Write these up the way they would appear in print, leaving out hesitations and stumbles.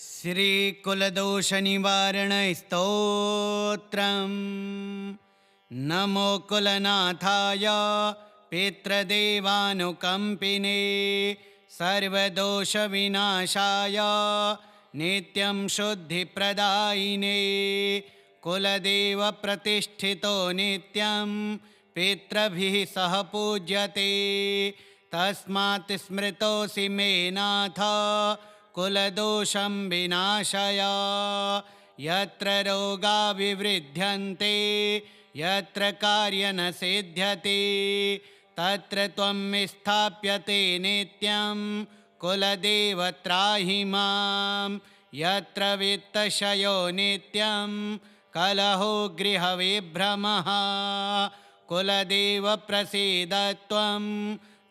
श्रीकुलदोषनिवारणस्तोत्रम्। नमो कुलनाथाय पितृदेवानुकम्पिने सर्वदोषविनाशाय नित्यं शुद्धिप्रदायिने। कुलदेवप्रतिष्ठितो नित्यं पितृभिः सह पूज्यते। तस्मात् स्मृतोऽसि मे नाथ कुलदोषं विनाशय। यत्र रोगा विवृध्यन्ते यत्र कार्य न सिद्ध्यति तत्र त्वं स्थाप्यते नित्यं कुलदेव त्राहि मां। यत्र वित्तक्षयो नित्यं कलहो गृहविभ्रमः कुलदेव प्रसीद त्वं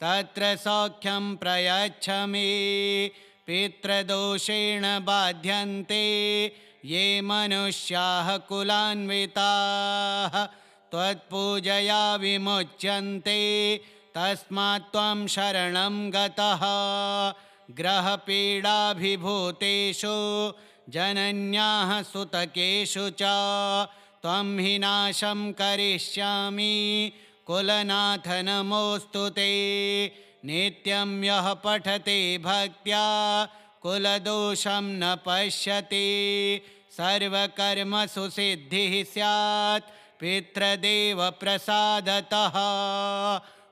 तत्र सौख्यं प्रयच्छ मे। पितृदोषेण बाध्यन्ते ये मनुष्याः कुलान्विताः त्वत्पूजया विमुच्यन्ते। तस्मात् त्वं शरणं गतः। ग्रहपीडाभिभूतेषु जनन्याः सुतकेषु च त्वं हि नाशं करिष्यामि कुलनाथ नमोऽस्तु ते। नित्यं यः पठते भक्त्या कुलदोषं न पश्यति सर्वकर्मसु सिद्धिः स्यात् पितृदेवप्रसादतः।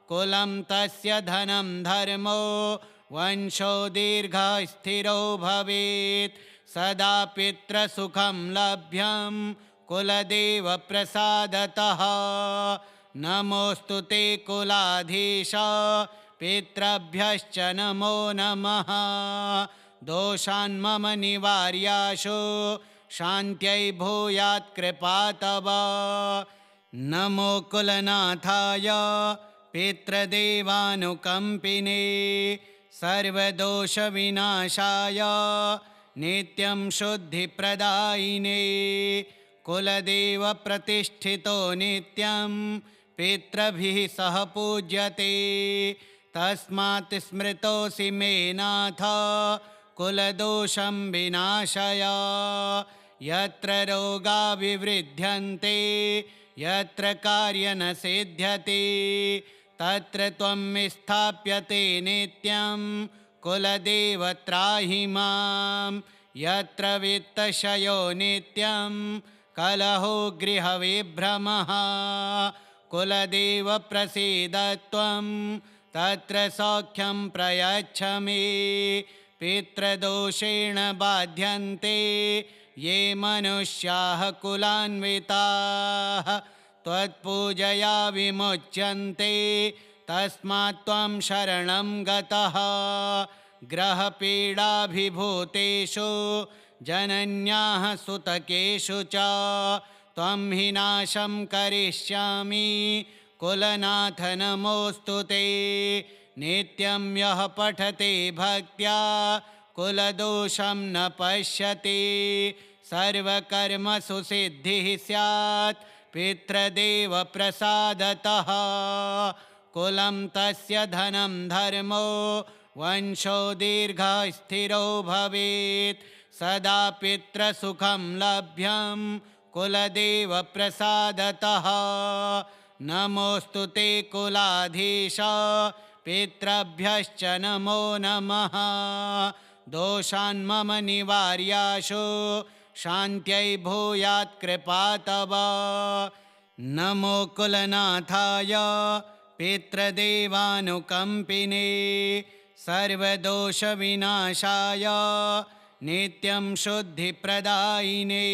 कुलं तस्य धनं धर्मो वंशो दीर्घः स्थिरो भवेत् सदा पितृसुखं लभ्यं कुलदेवप्रसादतः। नमोऽस्तु ते कुलाधीश पितृभ्यश्च नमो नमः। दोषान् मम निवार्याशु शान्त्यै भूयात् कृपा तव। नमो कुलनाथाय पितृदेवानुकम्पिने सर्वदोषविनाशाय नित्यं शुद्धिप्रदायिने। कुलदेवप्रतिष्ठितो नित्यं पितृभिः सह पूज्यते। तस्मात् स्मृतोऽसि मे नाथ कुलदोषं विनाशय। यत्र रोगा विवृध्यन्ते यत्र कार्य न सिद्ध्यति तत्र त्वं स्थाप्यते नित्यं कुलदेव त्राहि मां। यत्र वित्तक्षयो नित्यं कलहो गृहविभ्रमः कुलदेव प्रसीद त्वं तत्र सौख्यं प्रयच्छ मे। पितृदोषेण बाध्यन्ते ये मनुष्याः कुलान्विताः त्वत्पूजया विमुच्यन्ते। तस्मात् त्वं शरणं गतः। ग्रहपीडाभिभूतेषु जनन्याः सुतकेषु च त्वं हि नाशं करिष्यामि कुलनाथ नमोऽस्तु ते। नित्यं यः पठते भक्त्या कुलदोषं न पश्यति सर्वकर्मसु सिद्धिः स्यात् पितृदेवप्रसादतः। कुलं तस्य धनं धर्मो वंशो दीर्घः स्थिरो भवेत् सदा पितृसुखं लभ्यं कुलदेवप्रसादतः। नमोऽस्तु ते कुलाधीश पितृभ्यश्च नमो नमः। दोषान् मम निवार्याशु शान्त्यै भूयात् कृपा तव। नमो कुलनाथाय पितृदेवानुकम्पिने सर्वदोषविनाशाय नित्यं शुद्धिप्रदायिने।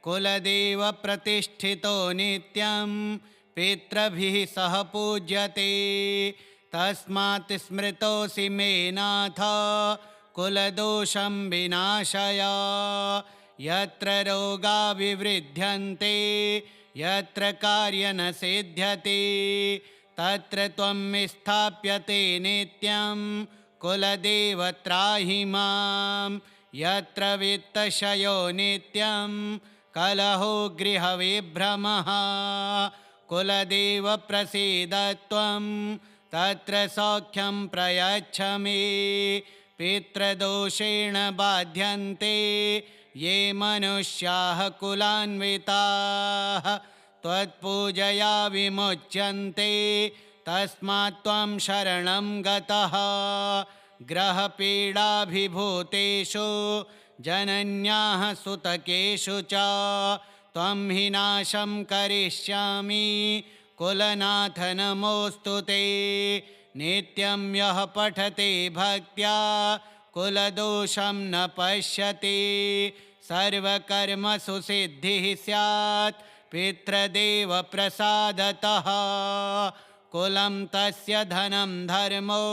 कुलदेवप्रतिष्ठितो नित्यं पितृभिः सह पूज्यते। तस्मात् स्मृतोऽसि मे नाथ कुलदोषं विनाशय। यत्र रोगा विवृध्यन्ते यत्र कार्य न सिद्ध्यति तत्र त्वं स्थाप्यते नित्यं कुलदेव त्राहि मां। यत्र वित्तक्षयो नित्यं कलहो गृहविभ्रमः कुलदेव प्रसीद त्वं तत्र सौख्यं प्रयच्छ मे। पितृदोषेण बाध्यन्ते ये मनुष्याः कुलान्विताः त्वत्पूजया विमुच्यन्ते तस्मात् त्वं शरणं गतः ग्रहपीडाभिभूतेषु जनन्याः सुतकेषु च त्वं हि नाशं करिष्यामि कुलनाथ नमोऽस्तु ते नित्यं यः पठते भक्त्या कुलदोषं न पश्यति सर्वकर्मसु सिद्धिः स्यात् पितृदेवप्रसादतः कुलं तस्य धनं धर्मो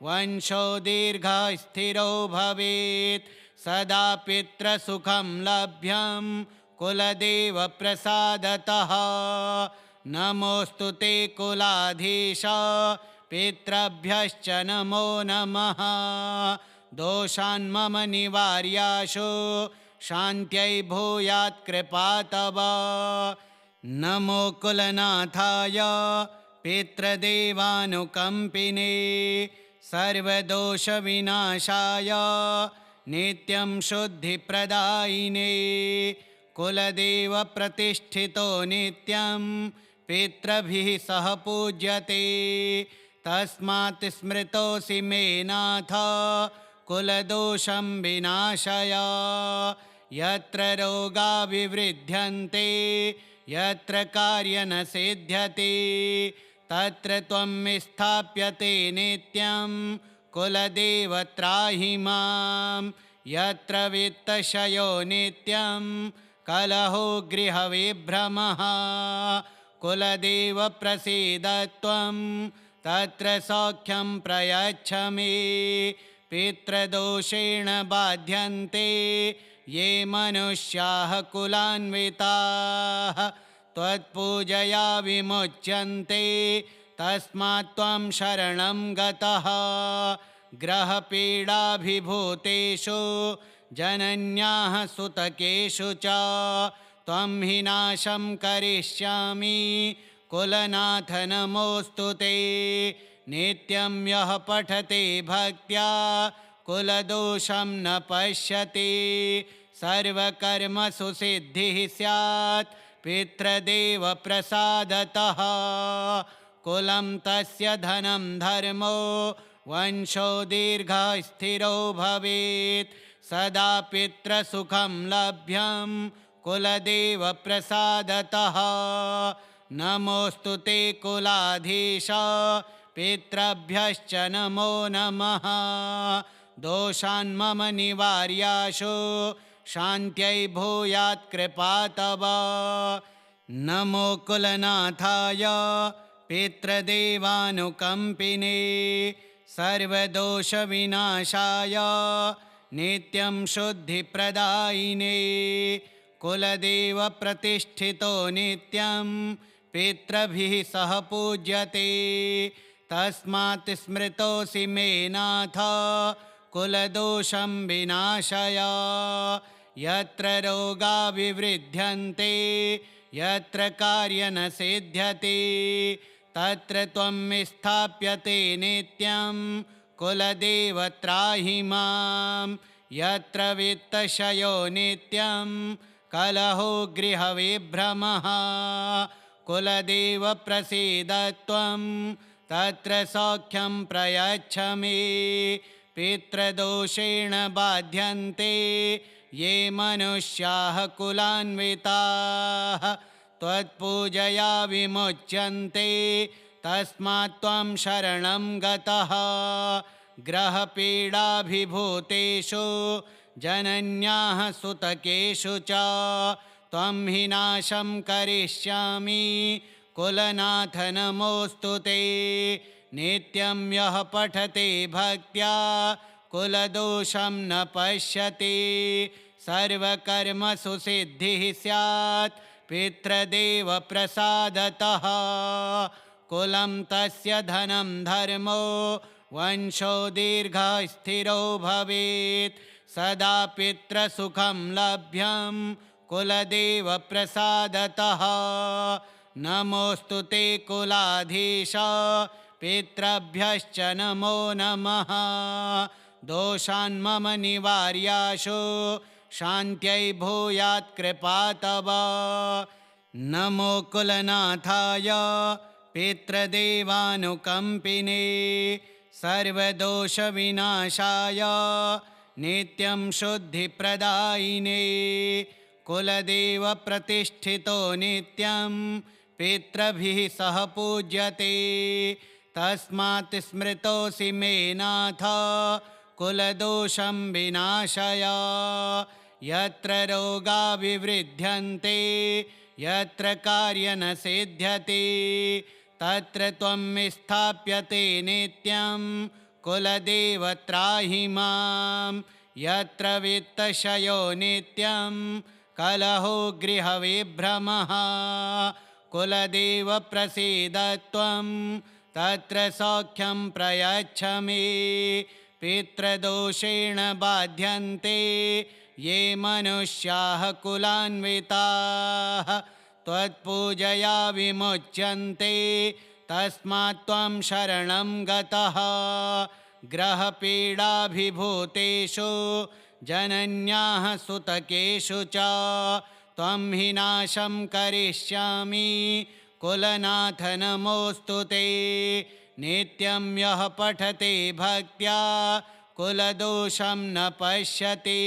वंशो दीर्घस्थिरो भवेत् सदा पितृसुखं लभ्यं कुलदेवप्रसादतः नमोऽस्तु ते कुलाधीश पितृभ्यश्च नमो नमः दोषान् मम निवार्याशु शान्त्यै भूयात् कृपा तव नमो कुलनाथाय पितृदेवानुकम्पिने सर्वदोषविनाशाय नित्यं शुद्धिप्रदायिने कुलदेवप्रतिष्ठितो नित्यं पितृभिः सह पूज्यते तस्मात् स्मृतोऽसि मे नाथ कुलदोषं विनाशय यत्र रोगा विवृध्यन्ते यत्र कार्य न सिद्ध्यति तत्र त्वं स्थाप्यते नित्यं कुलदेव त्राहि मां यत्र वित्तक्षयो नित्यं कलहो गृहविभ्रमः कुलदेव प्रसीद त्वं तत्र सौख्यं प्रयच्छ मे पितृदोषेण बाध्यन्ते ये मनुष्याः कुलान्विताः त्वत्पूजया विमुच्यन्ते तस्मात् त्वं शरणं गतः ग्रहपीडाभिभूतेषु जनन्याः सुतकेषु च त्वं हि नाशं करिष्यामि कुलनाथ नमोऽस्तु ते नित्यं यः पठते भक्त्या कुलदोषं न पश्यति सर्वकर्मसु सिद्धिः स्यात् पितृदेवप्रसादतः कुलं तस्य धनं धर्मो वंशो दीर्घस्थिरो भवेत् सदा पितृसुखं लभ्यं कुलदेवप्रसादतः नमोऽस्तु ते कुलाधीश पितृभ्यश्च नमो नमः दोषान् मम निवार्याशु शान्त्यै भूयात् कृपा तव नमो कुलनाथाय पितृदेवानुकम्पिने सर्वदोषविनाशाय नित्यं शुद्धिप्रदायिने कुलदेवप्रतिष्ठितो नित्यं पितृभिः सह पूज्यते तस्मात् स्मृतोऽसि मे नाथ कुलदोषं विनाशय यत्र रोगा विवृध्यन्ते यत्र कार्य न सिद्ध्यति तत्र त्वं स्थाप्यते नित्यं कुलदेव त्राहि मां यत्र वित्तक्षयो नित्यं कलहो गृहविभ्रमः कुलदेव प्रसीद त्वं तत्र सौख्यं प्रयच्छ मे पितृदोषेण बाध्यन्ते ये मनुष्याः कुलान्विताः त्वत्पूजया विमुच्यन्ते तस्मात् त्वं शरणं गतः ग्रहपीडाभिभूतेषु जनन्याः सुतकेषु च त्वं हि नाशं करिष्यामि कुलनाथ नमोऽस्तु ते नित्यं यः पठते भक्त्या कुलदोषं न पश्यति सर्वकर्मसु सिद्धिः स्यात् पितृदेवप्रसादतः कुलं तस्य धनं धर्मो वंशो दीर्घस्थिरो भवेत् सदा पितृसुखं लभ्यं कुलदेवप्रसादतः नमोऽस्तु ते कुलाधीश पितृभ्यश्च नमो नमः दोषान् मम निवार्याशु शान्त्यै भूयात् कृपा तव। नमो कुलनाथाय पितृदेवानुकम्पिने सर्वदोषविनाशाय नित्यं शुद्धिप्रदायिने कुलदेवप्रतिष्ठितो नित्यं पितृभिः सह पूज्यते तस्मात् स्मृतोऽसि मे नाथ कुलदोषं विनाशय। यत्र रोगा विवृध्यन्ते यत्र कार्य न सिद्ध्यति तत्र त्वं स्थाप्यते नित्यं कुलदेव त्राहि मां। यत्र वित्तक्षयो नित्यं कलहो गृहविभ्रमः कुलदेव प्रसीद त्वं तत्र सौख्यं प्रयच्छ मे। पितृदोषेण बाध्यन्ते ये मनुष्याः कुलान्विताः त्वत्पूजया विमुच्यन्ते तस्मात् त्वं शरणं गतः। ग्रहपीडाभिभूतेषु जनन्याः सुतकेषु च त्वं हि नाशं करिष्यामि कुलनाथ नमोऽस्तु ते। नित्यं यः पठते भक्त्या कुलदोषं न पश्यति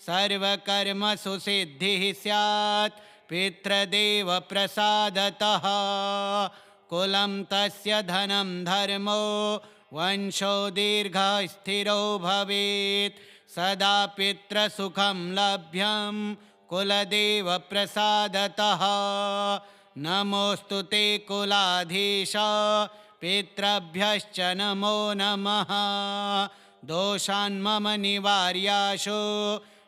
सर्वकर्मसु सिद्धिः स्यात् पितृदेवप्रसादतः। कुलं तस्य धनं धर्मो वंशो दीर्घः स्थिरो भवेत् सदा पितृसुखं लभ्यं कुलदेवप्रसादतः। नमोऽस्तु ते कुलाधीश पितृभ्यश्च नमो नमः। दोषान् मम निवार्याशु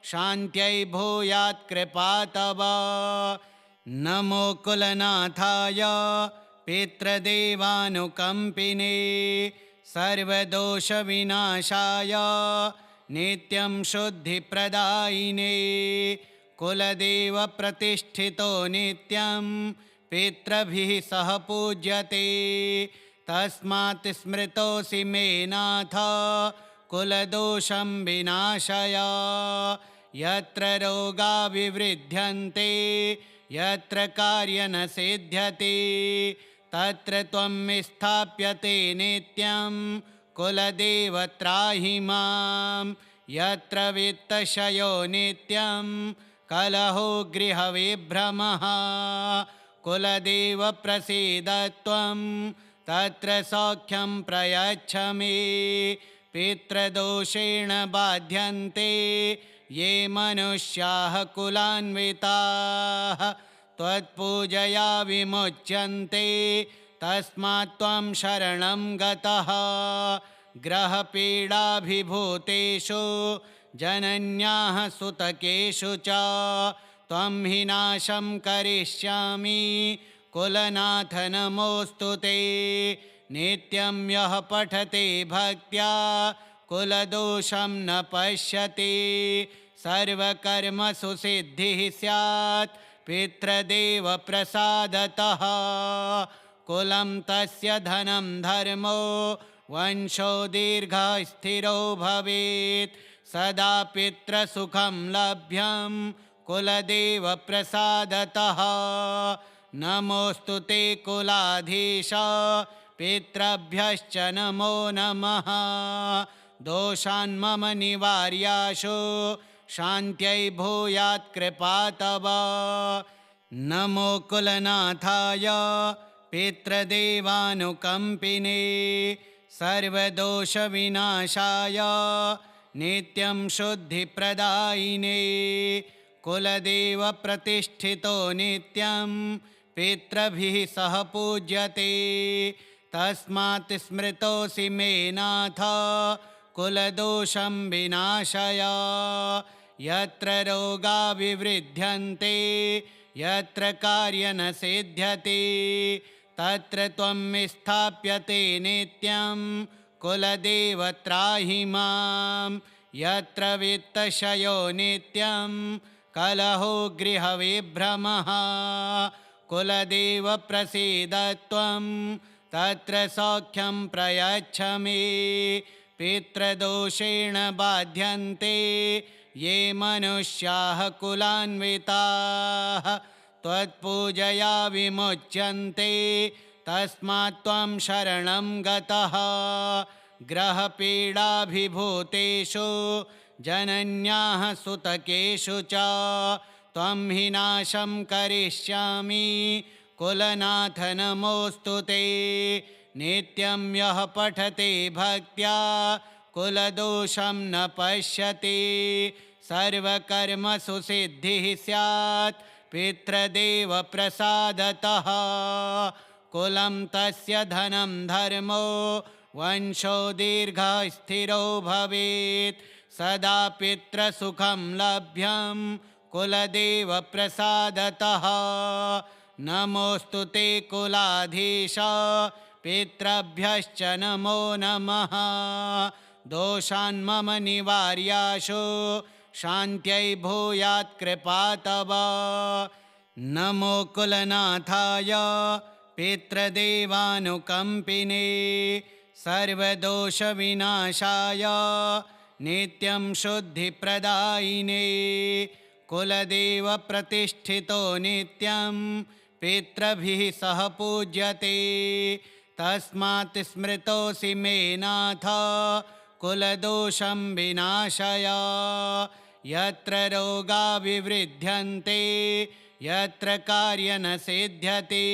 शान्त्यै भूयात् कृपा तव। नमो कुलनाथाय पितृदेवानुकम्पिने सर्वदोषविनाशाय नित्यं शुद्धिप्रदायिने कुलदेवप्रतिष्ठितो नित्यं पितृभिः सह पूज्यते तस्मात् स्मृतोऽसि मे नाथ कुलदोषं विनाशय। यत्र रोगा विवृध्यन्ते यत्र कार्य न सिद्ध्यति तत्र त्वं स्थाप्यते नित्यं कुलदेव त्राहि मां। यत्र वित्तक्षयो नित्यं कलहो गृहविभ्रमः कुलदेव प्रसीद त्वं तत्र सौख्यं प्रयच्छ मे। पितृदोषेण बाध्यन्ते ये मनुष्याः कुलान्विताः त्वत्पूजया विमुच्यन्ते तस्मात् त्वं शरणं गतः। ग्रहपीडाभिभूतेषु जनन्याः सुतकेषु च त्वं हि नाशं करिष्यामि कुलनाथ नमोऽस्तु ते। नित्यं यः पठते भक्त्या कुलदोषं न पश्यति सर्वकर्मसु सिद्धिः स्यात् पितृदेवप्रसादतः। कुलं तस्य धनं धर्मो वंशो दीर्घः स्थिरो भवेत् सदा पितृसुखं लभ्यं कुलदेवप्रसादतः। नमोऽस्तु ते कुलाधीश पितृभ्यश्च नमो नमः। दोषान् मम निवार्याशु शान्त्यै भूयात् कृपा तव। नमो कुलनाथाय पितृदेवानुकम्पिने सर्वदोषविनाशाय नित्यं शुद्धिप्रदायिने कुलदेवप्रतिष्ठितो नित्यं पितृभिः सह पूज्यते तस्मात् स्मृतोऽसि मे नाथ कुलदोषं विनाशय। यत्र रोगा विवृध्यन्ते यत्र कार्य न सिद्ध्यति तत्र त्वं स्थाप्यते नित्यं कुलदेव त्राहि मां। यत्र वित्तक्षयो नित्यं कलहो गृहविभ्रमः कुलदेव प्रसीद त्वं तत्र सौख्यं प्रयच्छ मे। पितृदोषेण बाध्यन्ते ये मनुष्याः कुलान्विताः त्वत्पूजया विमुच्यन्ते तस्मात् त्वं शरणं गतः ग्रहपीडाभिभूतेषु जनन्याः सुतकेषु च त्वं हि नाशं करिष्यामि कुलनाथ नमोऽस्तु ते नित्यं यः पठते भक्त्या कुलदोषं न पश्यति सर्वकर्मसु सिद्धिः स्यात् पितृदेवप्रसादतः कुलं तस्य धनं धर्मो वंशो दीर्घः स्थिरो भवेत् सदा पितृसुखं लभ्यं कुलदेवप्रसादतः नमोऽस्तु ते कुलाधीश पितृभ्यश्च नमो नमः दोषान् मम निवार्याशु शान्त्यै भूयात् कृपा तव नमो कुलनाथाय पितृदेवानुकम्पिने सर्वदोषविनाशाय नित्यं शुद्धिप्रदायिने कुलदेवप्रतिष्ठितो नित्यं पितृभिः सह पूज्यते तस्मात् स्मृतोऽसि मे नाथ कुलदोषं विनाशय यत्र रोगा विवृध्यन्ते यत्र कार्य न सिद्ध्यति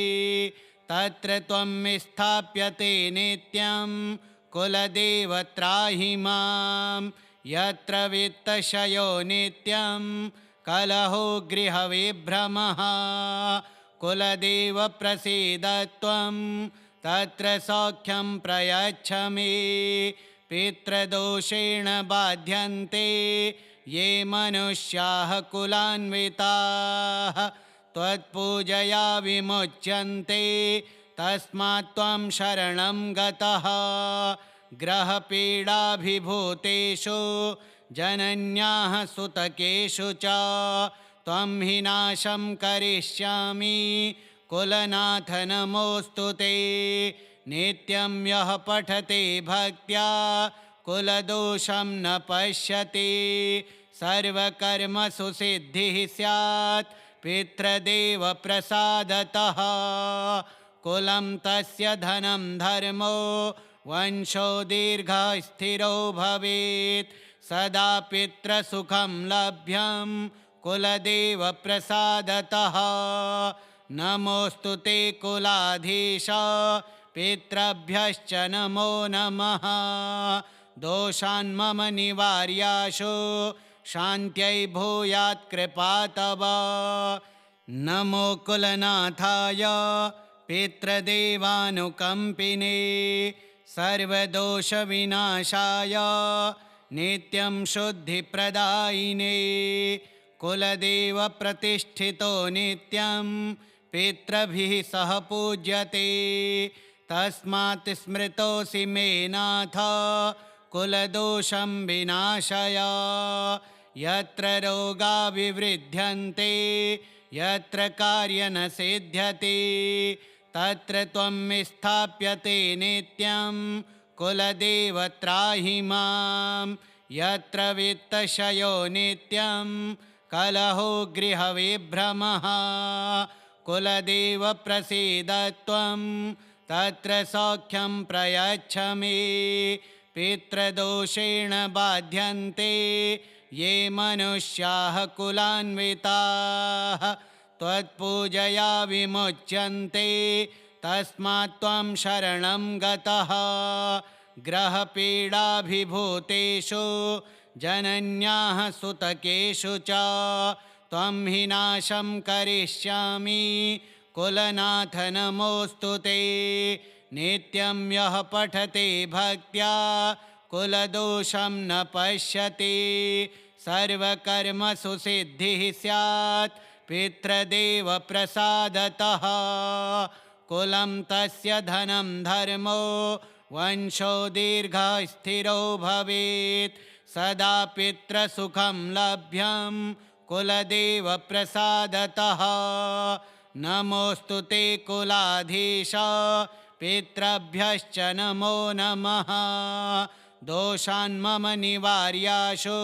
तत्र त्वं स्थाप्यते नित्यं कुलदेव त्राहि मां यत्र वित्तक्षयो नित्यं कलहो गृहविभ्रमः कुलदेव प्रसीद त्वं तत्र सौख्यं प्रयच्छ मे पितृदोषेण बाध्यन्ते ये मनुष्याः कुलान्विताः त्वत्पूजया विमुच्यन्ते तस्मात् त्वं शरणं गतः ग्रहपीडाभिभूतेषु जनन्याः सुतकेषु च त्वं हि नाशं करिष्यामि कुलनाथ नमोऽस्तु ते नित्यं यः पठते भक्त्या कुलदोषं न पश्यति सर्वकर्मसु सिद्धिः स्यात् पितृदेवप्रसादतः कुलं तस्य धनं धर्मो वंशो दीर्घः स्थिरो भवेत् सदा पितृसुखं लभ्यं कुलदेवप्रसादतः नमोऽस्तु ते कुलाधीश पितृभ्यश्च नमो नमः दोषान् मम निवार्याशु शान्त्यै भूयात् कृपा तव नमो कुलनाथाय पितृदेवानुकम्पिने सर्वदोषविनाशाय नित्यं शुद्धिप्रदायिने कुलदेवप्रतिष्ठितो नित्यं पितृभिः सह पूज्यते तस्मात् स्मृतोऽसि मे नाथ कुलदोषं विनाशय यत्र रोगा विवृध्यन्ते यत्र कार्य न सिद्ध्यति तत्र त्वं स्थाप्यते नित्यं कुलदेव त्राहि मां यत्र वित्तक्षयो नित्यं कलहो गृहविभ्रमः कुलदेव प्रसीद त्वं तत्र सौख्यं प्रयच्छ मे पितृदोषेण बाध्यन्ते ये मनुष्याः कुलान्विताः त्वत्पूजया विमुच्यन्ते तस्मात् त्वं शरणं गतः ग्रहपीडाभिभूतेषु जनन्याः सुतकेषु च त्वं हि नाशं करिष्यामि कुलनाथ नमोऽस्तु ते नित्यं यः पठते भक्त्या कुलदोषं न पश्यति सर्वकर्मसु सिद्धिः स्यात् पितृदेवप्रसादतः कुलं तस्य धनं धर्मो वंशो दीर्घः स्थिरो भवेत् सदा पितृसुखं लभ्यं कुलदेवप्रसादतः नमोऽस्तु ते कुलाधीश पितृभ्यश्च नमो नमः दोषान् मम निवार्याशु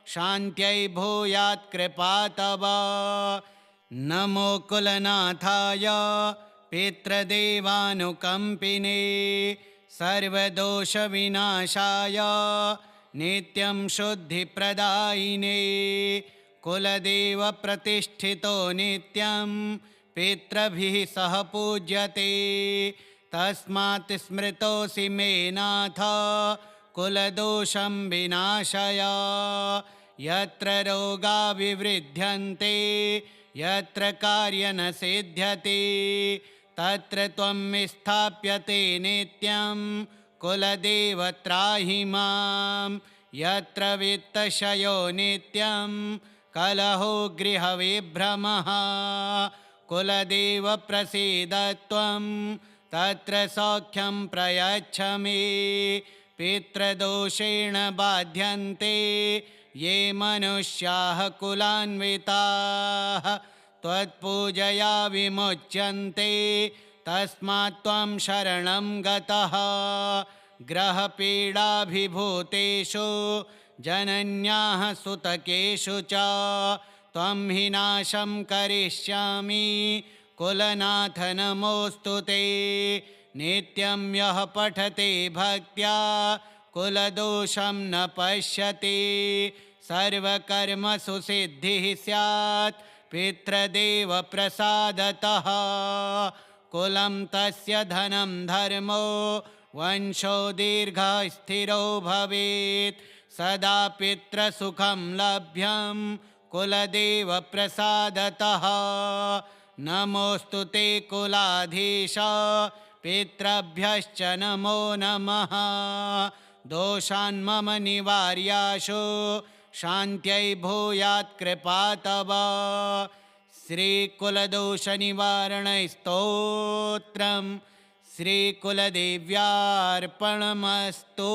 शान्त्यै भूयात् कृपा तव। नमो कुलनाथाय पितृदेवानुकम्पिने सर्वदोषविनाशाय नित्यं शुद्धिप्रदायिने कुलदेवप्रतिष्ठितो नित्यं पितृभिः सह पूज्यते तस्मात् स्मृतोऽसि मे नाथ कुलदोषं विनाशय। यत्र रोगा विवृध्यन्ते यत्र कार्य न सिद्ध्यति तत्र त्वं स्थाप्यते नित्यं कुलदेव त्राहि मां। यत्र वित्तक्षयो नित्यं कलहो गृहविभ्रमः कुलदेव प्रसीद त्वं तत्र सौख्यं प्रयच्छ मे। पितृदोषेण बाध्यन्ते ये मनुष्याः कुलान्विताः त्वत्पूजया विमुच्यन्ते तस्मात् त्वं शरणं गतः। ग्रहपीडाभिभूतेषु जनन्याः सुतकेषु च त्वं हि नाशं करिष्यामि कुलनाथ नमोऽस्तु ते। नित्यं यः पठते भक्त्या कुलदोषं न पश्यति सर्वकर्मसु सिद्धिः स्यात् पितृदेवप्रसादतः। कुलं तस्य धनं धर्मो वंशो दीर्घः स्थिरो भवेत् सदा पितृसुखं लभ्यं कुलदेवप्रसादतः। नमोऽस्तु ते कुलाधीश पितृभ्यश्च नमो नमः। दोषान् मम निवार्याशु शान्त्यै भूयात् कृपा तव। श्रीकुलदोषनिवारणस्तोत्रम् श्रीकुलदेव्यार्पणमस्तु।